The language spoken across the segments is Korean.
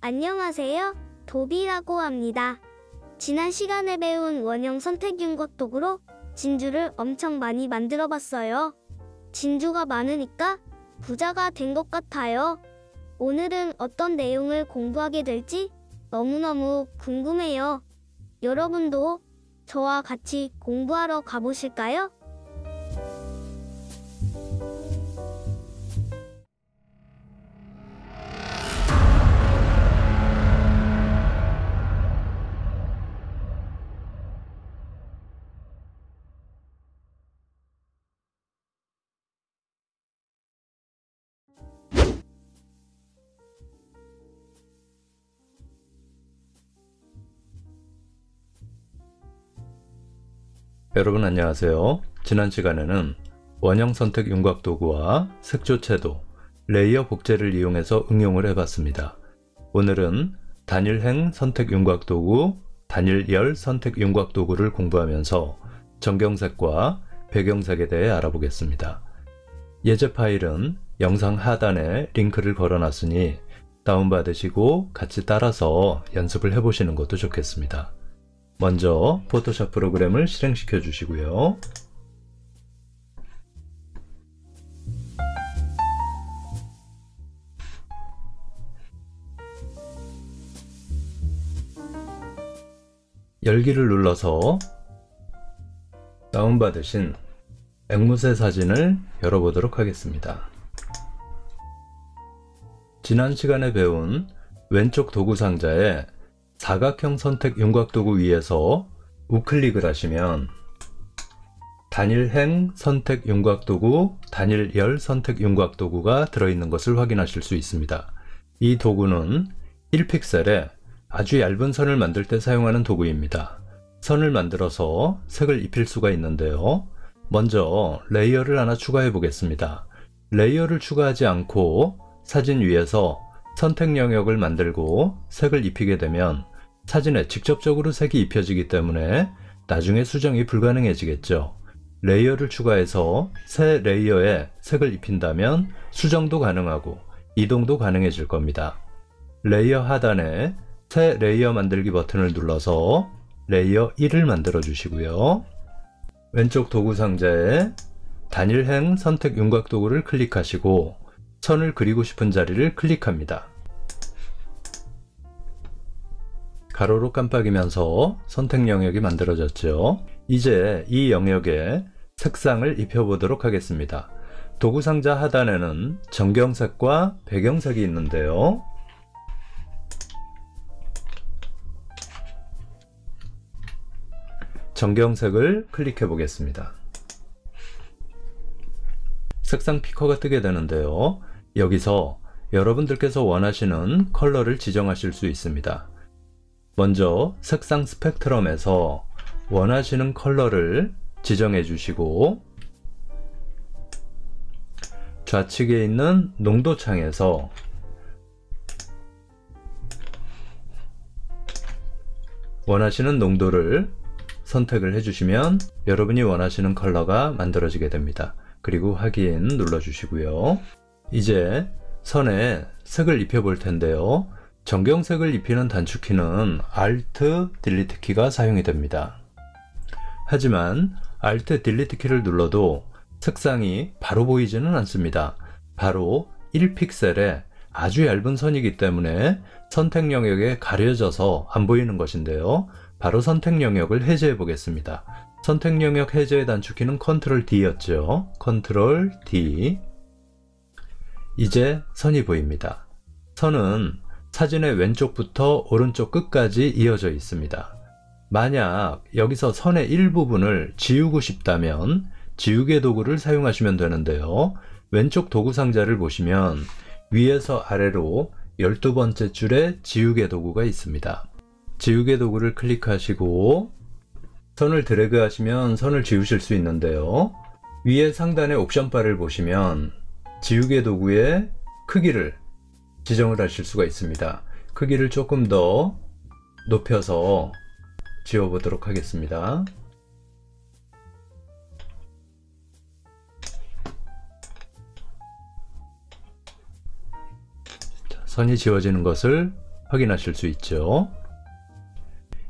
안녕하세요. 도비라고 합니다. 지난 시간에 배운 원형 선택 윤곽 도구로 진주를 엄청 많이 만들어 봤어요. 진주가 많으니까 부자가 된 것 같아요. 오늘은 어떤 내용을 공부하게 될지 너무너무 궁금해요. 여러분도 저와 같이 공부하러 가보실까요? 여러분 안녕하세요. 지난 시간에는 원형 선택 윤곽 도구와 색조채도, 레이어 복제를 이용해서 응용을 해봤습니다. 오늘은 단일행 선택 윤곽 도구, 단일열 선택 윤곽 도구를 공부하면서 정경색과 배경색에 대해 알아보겠습니다. 예제 파일은 영상 하단에 링크를 걸어놨으니 다운받으시고 같이 따라서 연습을 해보시는 것도 좋겠습니다. 먼저 포토샵 프로그램을 실행시켜 주시고요. 열기를 눌러서 다운받으신 앵무새 사진을 열어보도록 하겠습니다. 지난 시간에 배운 왼쪽 도구 상자에 사각형 선택 윤곽 도구 위에서 우클릭을 하시면 단일행 선택 윤곽 도구, 단일열 선택 윤곽 도구가 들어있는 것을 확인하실 수 있습니다. 이 도구는 1픽셀에 아주 얇은 선을 만들 때 사용하는 도구입니다. 선을 만들어서 색을 입힐 수가 있는데요. 먼저 레이어를 하나 추가해 보겠습니다. 레이어를 추가하지 않고 사진 위에서 선택 영역을 만들고 색을 입히게 되면 사진에 직접적으로 색이 입혀지기 때문에 나중에 수정이 불가능해지겠죠. 레이어를 추가해서 새 레이어에 색을 입힌다면 수정도 가능하고 이동도 가능해질 겁니다. 레이어 하단에 새 레이어 만들기 버튼을 눌러서 레이어 1을 만들어 주시고요. 왼쪽 도구 상자에 단일행 선택 윤곽 도구를 클릭하시고 선을 그리고 싶은 자리를 클릭합니다. 가로로 깜빡이면서 선택 영역이 만들어졌죠. 이제 이 영역에 색상을 입혀보도록 하겠습니다. 도구 상자 하단에는 정경색과 배경색이 있는데요. 정경색을 클릭해 보겠습니다. 색상 피커가 뜨게 되는데요. 여기서 여러분들께서 원하시는 컬러를 지정하실 수 있습니다. 먼저 색상 스펙트럼에서 원하시는 컬러를 지정해 주시고 좌측에 있는 농도 창에서 원하시는 농도를 선택을 해주시면 여러분이 원하시는 컬러가 만들어지게 됩니다. 그리고 확인 눌러주시고요. 이제 선에 색을 입혀 볼 텐데요. 정경색을 입히는 단축키는 Alt, Delete 키가 사용이 됩니다. 하지만 Alt, Delete 키를 눌러도 색상이 바로 보이지는 않습니다. 바로 1픽셀에 아주 얇은 선이기 때문에 선택 영역에 가려져서 안 보이는 것인데요. 바로 선택 영역을 해제해 보겠습니다. 선택 영역 해제의 단축키는 Ctrl D였죠. Ctrl D. 이제 선이 보입니다. 선은 사진의 왼쪽부터 오른쪽 끝까지 이어져 있습니다. 만약 여기서 선의 일부분을 지우고 싶다면 지우개 도구를 사용하시면 되는데요. 왼쪽 도구 상자를 보시면 위에서 아래로 12번째 줄에 지우개 도구가 있습니다. 지우개 도구를 클릭하시고 선을 드래그 하시면 선을 지우실 수 있는데요. 위에 상단의 옵션 바를 보시면 지우개 도구의 크기를 지정을 하실 수가 있습니다. 크기를 조금 더 높여서 지워보도록 하겠습니다. 선이 지워지는 것을 확인하실 수 있죠.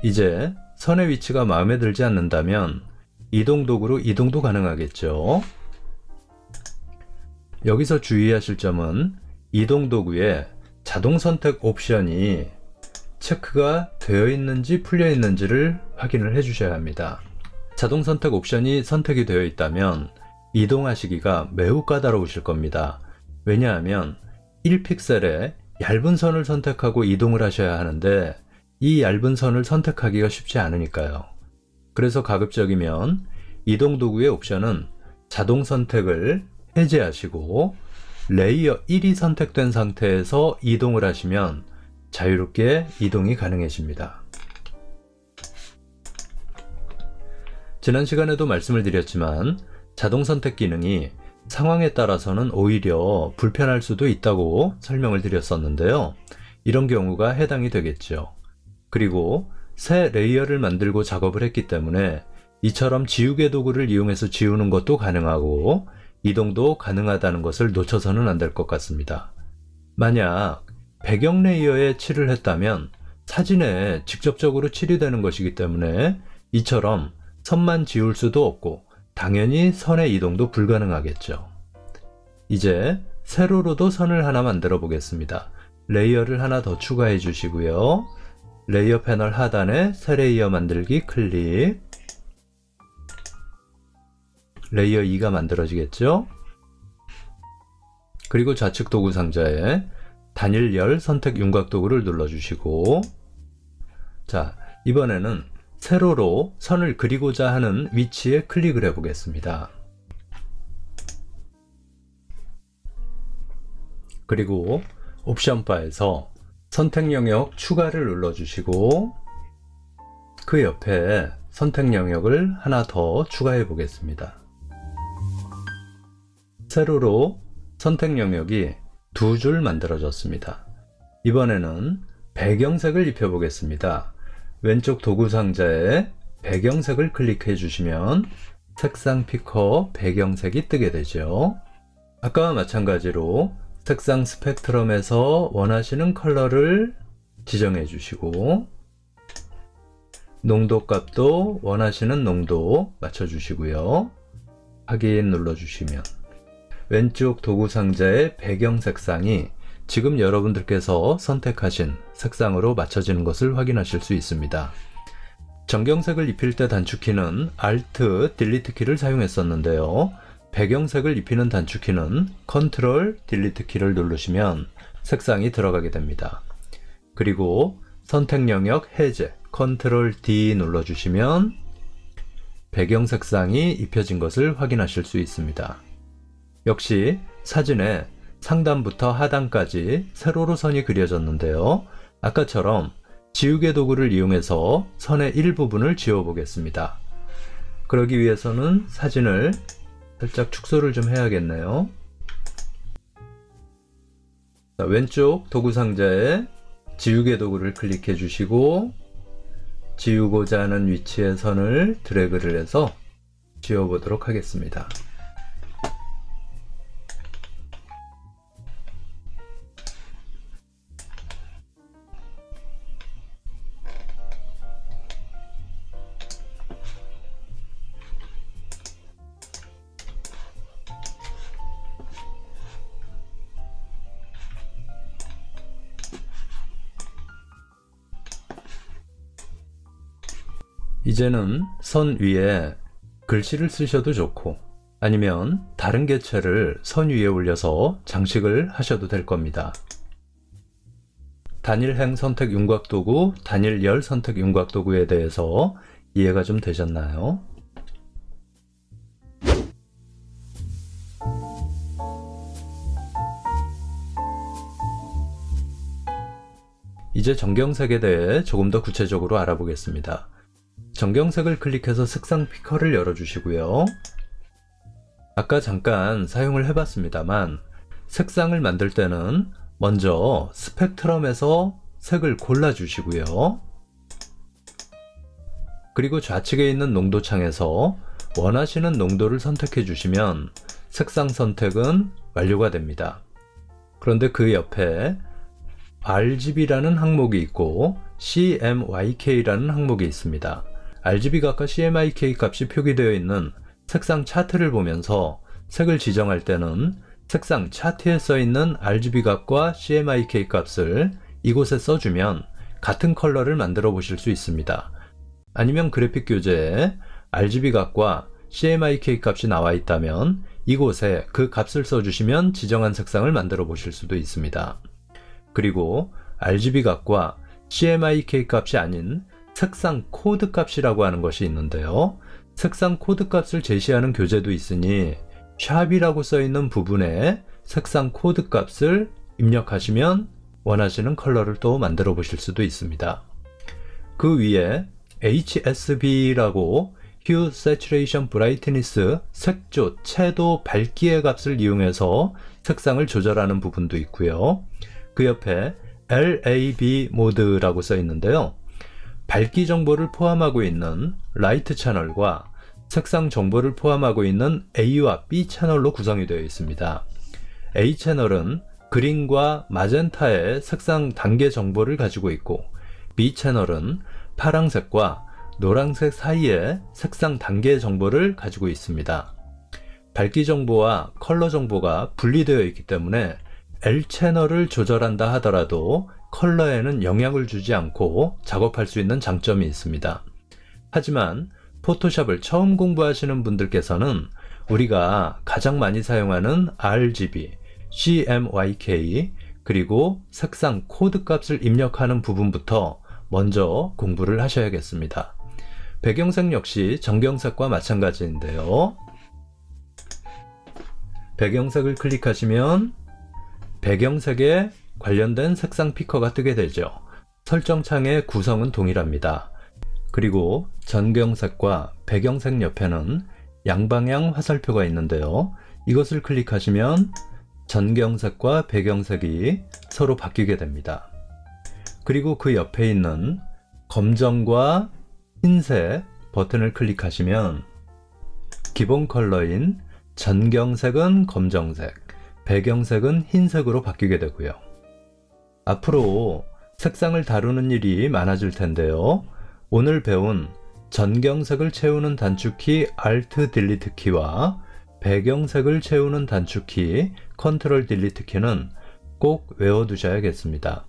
이제 선의 위치가 마음에 들지 않는다면 이동 도구로 이동도 가능하겠죠. 여기서 주의하실 점은 이동 도구에 자동 선택 옵션이 체크가 되어 있는지 풀려 있는지를 확인을 해 주셔야 합니다. 자동 선택 옵션이 선택이 되어 있다면 이동하시기가 매우 까다로우실 겁니다. 왜냐하면 1픽셀에 얇은 선을 선택하고 이동을 하셔야 하는데 이 얇은 선을 선택하기가 쉽지 않으니까요. 그래서 가급적이면 이동 도구의 옵션은 자동 선택을 해제하시고 레이어 1이 선택된 상태에서 이동을 하시면 자유롭게 이동이 가능해집니다. 지난 시간에도 말씀을 드렸지만 자동 선택 기능이 상황에 따라서는 오히려 불편할 수도 있다고 설명을 드렸었는데요. 이런 경우가 해당이 되겠죠. 그리고 새 레이어를 만들고 작업을 했기 때문에 이처럼 지우개 도구를 이용해서 지우는 것도 가능하고 이동도 가능하다는 것을 놓쳐서는 안 될 것 같습니다. 만약 배경 레이어에 칠을 했다면 사진에 직접적으로 칠이 되는 것이기 때문에 이처럼 선만 지울 수도 없고 당연히 선의 이동도 불가능하겠죠. 이제 세로로도 선을 하나 만들어 보겠습니다. 레이어를 하나 더 추가해 주시고요. 레이어 패널 하단에 새 레이어 만들기 클릭. 레이어 2가 만들어지겠죠? 그리고 좌측 도구 상자에 단일 열 선택 윤곽 도구를 눌러주시고, 자, 이번에는 세로로 선을 그리고자 하는 위치에 클릭을 해 보겠습니다. 그리고 옵션 바에서 선택 영역 추가를 눌러주시고 그 옆에 선택 영역을 하나 더 추가해 보겠습니다. 세로로 선택 영역이 두 줄 만들어졌습니다. 이번에는 배경색을 입혀 보겠습니다. 왼쪽 도구 상자에 배경색을 클릭해 주시면 색상 피커 배경색이 뜨게 되죠. 아까와 마찬가지로 색상 스펙트럼에서 원하시는 컬러를 지정해 주시고 농도 값도 원하시는 농도 맞춰 주시고요. 확인 눌러 주시면 왼쪽 도구 상자의 배경 색상이 지금 여러분들께서 선택하신 색상으로 맞춰지는 것을 확인하실 수 있습니다. 정경색을 입힐 때 단축키는 Alt, Delete 키를 사용했었는데요. 배경색을 입히는 단축키는 Ctrl, Delete 키를 누르시면 색상이 들어가게 됩니다. 그리고 선택 영역 해제, Ctrl D 눌러주시면 배경 색상이 입혀진 것을 확인하실 수 있습니다. 역시 사진에 상단부터 하단까지 세로로 선이 그려졌는데요. 아까처럼 지우개 도구를 이용해서 선의 일부분을 지워 보겠습니다. 그러기 위해서는 사진을 살짝 축소를 좀 해야겠네요. 자, 왼쪽 도구 상자에 지우개 도구를 클릭해 주시고 지우고자 하는 위치의 선을 드래그를 해서 지워 보도록 하겠습니다. 이제는 선 위에 글씨를 쓰셔도 좋고 아니면 다른 개체를 선 위에 올려서 장식을 하셔도 될 겁니다. 단일행 선택 윤곽 도구, 단일 열 선택 윤곽 도구에 대해서 이해가 좀 되셨나요? 이제 정경색에 대해 조금 더 구체적으로 알아보겠습니다. 정경색을 클릭해서 색상 피커를 열어주시고요. 아까 잠깐 사용을 해봤습니다만 색상을 만들 때는 먼저 스펙트럼에서 색을 골라주시고요. 그리고 좌측에 있는 농도 창에서 원하시는 농도를 선택해 주시면 색상 선택은 완료가 됩니다. 그런데 그 옆에 RGB라는 항목이 있고 CMYK라는 항목이 있습니다. RGB 값과 CMYK 값이 표기되어 있는 색상 차트를 보면서 색을 지정할 때는 색상 차트에 써 있는 RGB 값과 CMYK 값을 이곳에 써주면 같은 컬러를 만들어 보실 수 있습니다. 아니면 그래픽 교재에 RGB 값과 CMYK 값이 나와 있다면 이곳에 그 값을 써주시면 지정한 색상을 만들어 보실 수도 있습니다. 그리고 RGB 값과 CMYK 값이 아닌 색상 코드 값이라고 하는 것이 있는데요. 색상 코드 값을 제시하는 교재도 있으니 샵이라고 써 있는 부분에 색상 코드 값을 입력하시면 원하시는 컬러를 또 만들어 보실 수도 있습니다. 그 위에 HSB라고 Hue, Saturation, Brightness, 색조, 채도, 밝기의 값을 이용해서 색상을 조절하는 부분도 있고요. 그 옆에 LAB 모드라고 써 있는데요. 밝기 정보를 포함하고 있는 라이트 채널과 색상 정보를 포함하고 있는 A와 B 채널로 구성이 되어 있습니다. A 채널은 그린과 마젠타의 색상 단계 정보를 가지고 있고 B 채널은 파랑색과 노란색 사이의 색상 단계 정보를 가지고 있습니다. 밝기 정보와 컬러 정보가 분리되어 있기 때문에 L 채널을 조절한다 하더라도 컬러에는 영향을 주지 않고 작업할 수 있는 장점이 있습니다. 하지만 포토샵을 처음 공부하시는 분들께서는 우리가 가장 많이 사용하는 RGB, CMYK, 그리고 색상 코드 값을 입력하는 부분부터 먼저 공부를 하셔야겠습니다. 배경색 역시 전경색과 마찬가지인데요. 배경색을 클릭하시면 배경색에 관련된 색상 피커가 뜨게 되죠. 설정창의 구성은 동일합니다. 그리고 전경색과 배경색 옆에는 양방향 화살표가 있는데요. 이것을 클릭하시면 전경색과 배경색이 서로 바뀌게 됩니다. 그리고 그 옆에 있는 검정과 흰색 버튼을 클릭하시면 기본 컬러인 전경색은 검정색, 배경색은 흰색으로 바뀌게 되고요. 앞으로 색상을 다루는 일이 많아질 텐데요. 오늘 배운 전경색을 채우는 단축키 Alt Delete 키와 배경색을 채우는 단축키 Ctrl Delete 키는 꼭 외워두셔야겠습니다.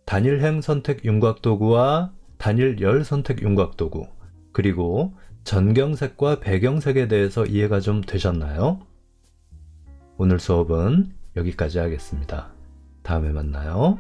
단일행 선택 윤곽도구와 단일열 선택 윤곽도구, 그리고 전경색과 배경색에 대해서 이해가 좀 되셨나요? 오늘 수업은 여기까지 하겠습니다. 다음에 만나요.